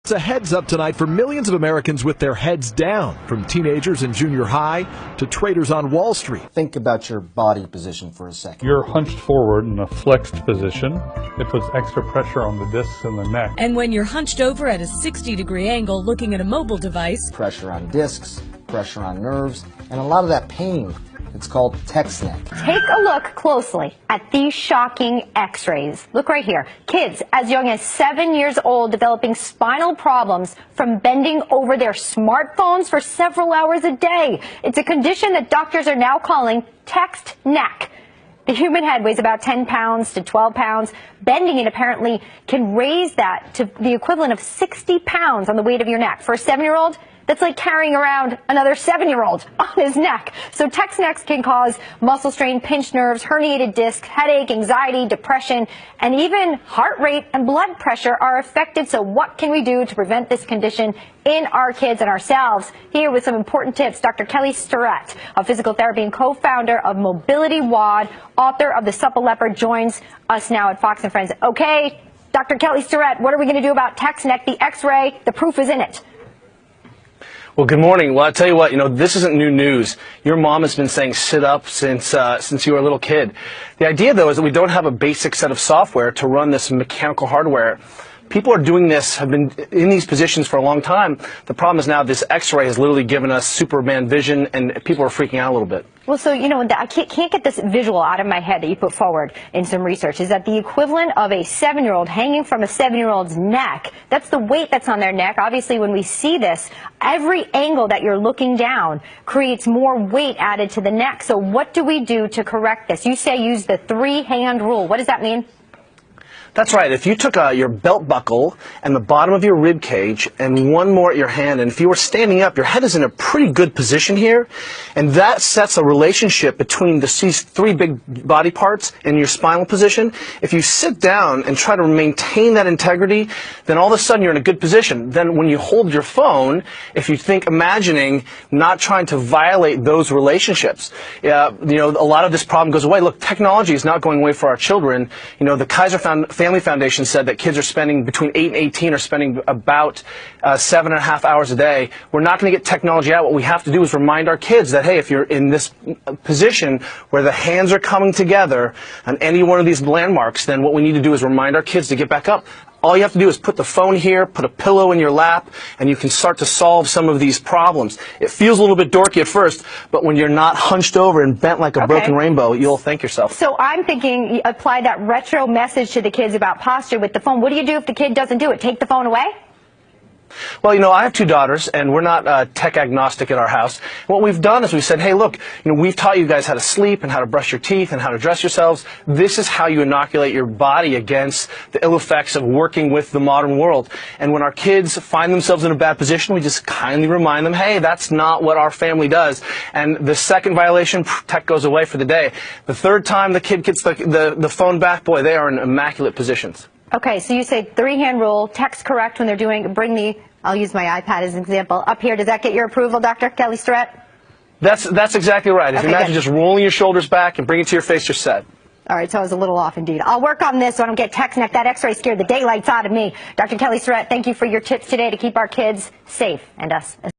It's a heads up tonight for millions of Americans with their heads down, from teenagers in junior high to traders on Wall Street. Think about your body position for a second. You're hunched forward in a flexed position. It puts extra pressure on the discs in the neck. And when you're hunched over at a 60-degree angle looking at a mobile device, Pressure on discs, pressure on nerves, and a lot of that pain. It's called text neck. Take a look closely at these shocking x-rays. Look right here. Kids as young as 7 years old developing spinal problems from bending over their smartphones for several hours a day. It's a condition that doctors are now calling text neck. The human head weighs about 10 pounds to 12 pounds. Bending it apparently can raise that to the equivalent of 60 pounds on the weight of your neck. For a 7-year-old, that's like carrying around another 7-year-old on his neck. So text necks can cause muscle strain, pinched nerves, herniated discs, headache, anxiety, depression, and even heart rate and blood pressure are affected. So what can we do to prevent this condition in our kids and ourselves? Here with some important tips, Dr. Kelly Starrett, a physical therapy and co-founder of Mobility WOD, author of The Supple Leopard, joins us now at Fox & Friends. Okay, Dr. Kelly Starrett, what are we going to do about text neck? The x-ray, the proof is in it. Well, good morning. Well, I'll tell you what, this isn't new news. Your mom has been saying sit up since you were a little kid. The idea, though, is that we don't have a basic set of software to run this mechanical hardware. People are doing this, have been in these positions for a long time. The problem is now this x-ray has literally given us Superman vision, and people are freaking out a little bit. Well, so, I can't get this visual out of my head that you put forward in some research. Is that the equivalent of a 7-year-old hanging from a 7-year-old's neck? That's the weight that's on their neck. Obviously, when we see this, every angle that you're looking down creates more weight added to the neck. So what do we do to correct this? You say use the 3-hand rule. What does that mean? That's right. If you took your belt buckle and the bottom of your rib cage and one more at your hand, and if you were standing up, your head is in a pretty good position here, and that sets a relationship between these 3 big body parts and your spinal position. If you sit down and try to maintain that integrity, then all of a sudden you're in a good position. Then when you hold your phone, if you think imagining not trying to violate those relationships, a lot of this problem goes away. Look, technology is not going away for our children. The Kaiser Family Foundation said that kids are spending between 8 and 18 are spending about 7.5 hours a day. We're not going to get technology out. What we have to do is remind our kids that, hey, if you're in this position where the hands are coming together on any one of these landmarks, then what we need to do is remind our kids to get back up. All you have to do is put the phone here, put a pillow in your lap, and you can start to solve some of these problems. It feels a little bit dorky at first, but when you're not hunched over and bent like a broken rainbow, you'll thank yourself. So I'm thinking apply that retro message to the kids about posture with the phone. What do you do if the kid doesn't do it? Take the phone away? Well, I have 2 daughters, and we're not tech agnostic at our house. What we've done is we said, hey, look, we've taught you guys how to sleep and how to brush your teeth and how to dress yourselves. This is how you inoculate your body against the ill effects of working with the modern world. And when our kids find themselves in a bad position, we just kindly remind them, hey, that's not what our family does. And the second violation, tech goes away for the day. The third time the kid gets the phone back, boy, they are in immaculate positions. Okay, so you say 3-hand rule, text correct when they're doing, I'll use my iPad as an example. Up here, does that get your approval, Dr. Kelly Starrett? That's exactly right. If you imagine just rolling your shoulders back and bring it to your face, you're set. All right, so I was a little off indeed. I'll work on this so I don't get text neck. That x-ray scared the daylights out of me. Dr. Kelly Starrett, thank you for your tips today to keep our kids safe and us.